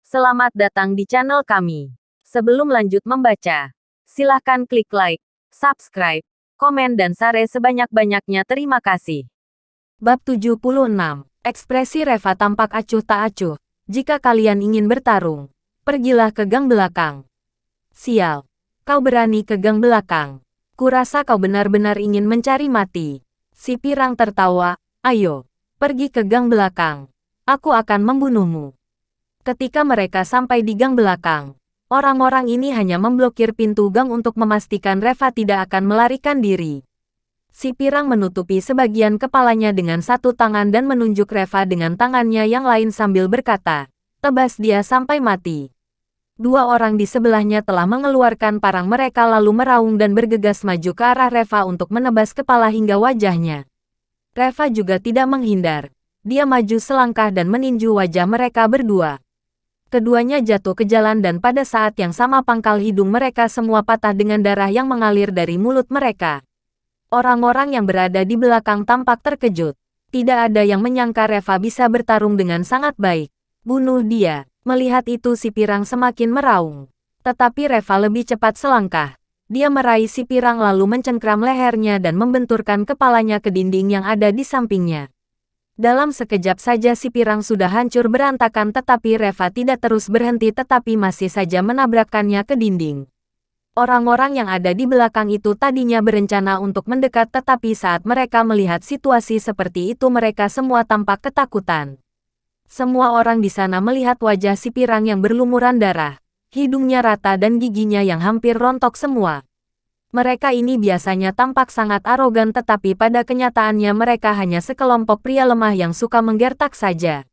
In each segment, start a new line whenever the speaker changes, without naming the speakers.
Selamat datang di channel kami. Sebelum lanjut membaca, silahkan klik like, subscribe, komen dan share sebanyak-banyaknya. Terima kasih. Bab 76. Ekspresi Reva tampak acuh tak acuh. Jika kalian ingin bertarung, pergilah ke gang belakang. Sial, kau berani ke gang belakang. Kurasa kau benar-benar ingin mencari mati. Si Pirang tertawa, ayo, pergi ke gang belakang. Aku akan membunuhmu. Ketika mereka sampai di gang belakang, orang-orang ini hanya memblokir pintu gang untuk memastikan Reva tidak akan melarikan diri. Si Pirang menutupi sebagian kepalanya dengan satu tangan dan menunjuk Reva dengan tangannya yang lain sambil berkata, "Tebas dia sampai mati." Dua orang di sebelahnya telah mengeluarkan parang mereka lalu meraung dan bergegas maju ke arah Reva untuk menebas kepala hingga wajahnya. Reva juga tidak menghindar. Dia maju selangkah dan meninju wajah mereka berdua. Keduanya jatuh ke jalan dan pada saat yang sama pangkal hidung mereka semua patah dengan darah yang mengalir dari mulut mereka. Orang-orang yang berada di belakang tampak terkejut. Tidak ada yang menyangka Reva bisa bertarung dengan sangat baik. Bunuh dia. Melihat itu si Pirang semakin meraung. Tetapi Reva lebih cepat selangkah. Dia meraih si Pirang lalu mencengkram lehernya dan membenturkan kepalanya ke dinding yang ada di sampingnya. Dalam sekejap saja si Pirang sudah hancur berantakan tetapi Reva tidak terus berhenti tetapi masih saja menabrakkannya ke dinding. Orang-orang yang ada di belakang itu tadinya berencana untuk mendekat tetapi saat mereka melihat situasi seperti itu mereka semua tampak ketakutan. Semua orang di sana melihat wajah si Pirang yang berlumuran darah, hidungnya rata dan giginya yang hampir rontok semua. Mereka ini biasanya tampak sangat arogan tetapi pada kenyataannya mereka hanya sekelompok pria lemah yang suka menggertak saja.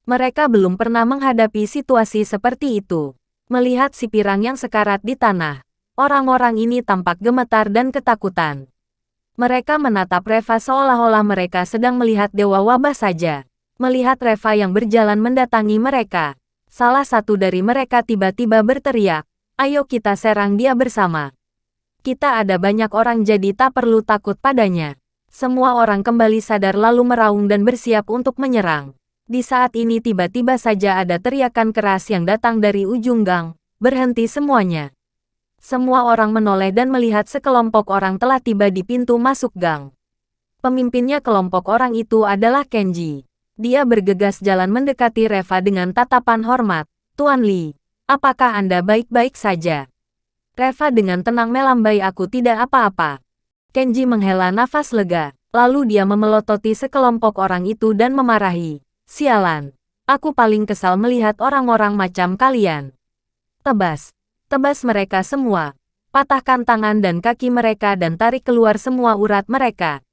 Mereka belum pernah menghadapi situasi seperti itu. Melihat si Pirang yang sekarat di tanah, orang-orang ini tampak gemetar dan ketakutan. Mereka menatap Reva seolah-olah mereka sedang melihat dewa wabah saja. Melihat Reva yang berjalan mendatangi mereka, salah satu dari mereka tiba-tiba berteriak, "Ayo kita serang dia bersama. Kita ada banyak orang jadi tak perlu takut padanya." Semua orang kembali sadar lalu meraung dan bersiap untuk menyerang. Di saat ini tiba-tiba saja ada teriakan keras yang datang dari ujung gang, "Berhenti semuanya." Semua orang menoleh dan melihat sekelompok orang telah tiba di pintu masuk gang. Pemimpinnya kelompok orang itu adalah Kenji. Dia bergegas jalan mendekati Reva dengan tatapan hormat. "Tuan Li, apakah Anda baik-baik saja?" Reva dengan tenang melambai, "Aku tidak apa-apa." Kenji menghela nafas lega, lalu dia memelototi sekelompok orang itu dan memarahi, "Sialan, aku paling kesal melihat orang-orang macam kalian. Tebas, tebas mereka semua. Patahkan tangan dan kaki mereka dan tarik keluar semua urat mereka.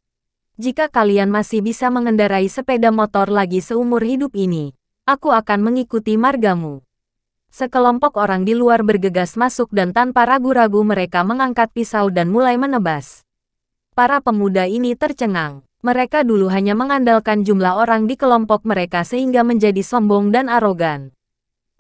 Jika kalian masih bisa mengendarai sepeda motor lagi seumur hidup ini, aku akan mengikuti margamu." Sekelompok orang di luar bergegas masuk dan tanpa ragu-ragu mereka mengangkat pisau dan mulai menebas. Para pemuda ini tercengang. Mereka dulu hanya mengandalkan jumlah orang di kelompok mereka sehingga menjadi sombong dan arogan.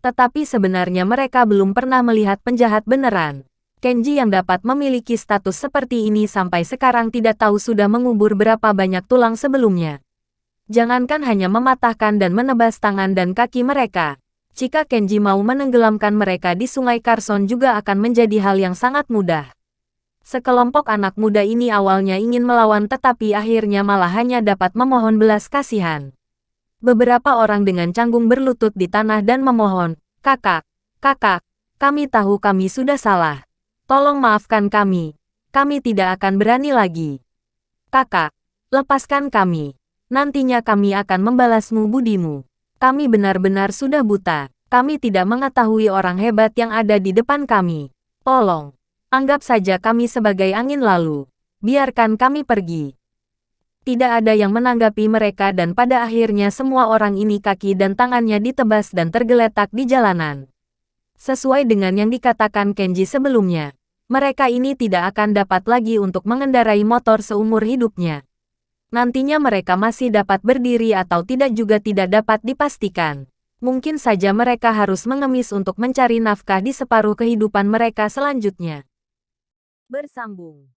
Tetapi sebenarnya mereka belum pernah melihat penjahat beneran. Kenji yang dapat memiliki status seperti ini sampai sekarang tidak tahu sudah mengubur berapa banyak tulang sebelumnya. Jangankan hanya mematahkan dan menebas tangan dan kaki mereka. Jika Kenji mau menenggelamkan mereka di Sungai Carson juga akan menjadi hal yang sangat mudah. Sekelompok anak muda ini awalnya ingin melawan tetapi akhirnya malah hanya dapat memohon belas kasihan. Beberapa orang dengan canggung berlutut di tanah dan memohon, "Kakak, kakak, kami tahu kami sudah salah. Tolong maafkan kami. Kami tidak akan berani lagi. Kakak, lepaskan kami. Nantinya kami akan membalasmu budimu. Kami benar-benar sudah buta. Kami tidak mengetahui orang hebat yang ada di depan kami. Tolong, anggap saja kami sebagai angin lalu. Biarkan kami pergi." Tidak ada yang menanggapi mereka dan pada akhirnya semua orang ini kaki dan tangannya ditebas dan tergeletak di jalanan. Sesuai dengan yang dikatakan Kenji sebelumnya, mereka ini tidak akan dapat lagi untuk mengendarai motor seumur hidupnya. Nantinya mereka masih dapat berdiri atau tidak juga tidak dapat dipastikan. Mungkin saja mereka harus mengemis untuk mencari nafkah di separuh kehidupan mereka selanjutnya. Bersambung.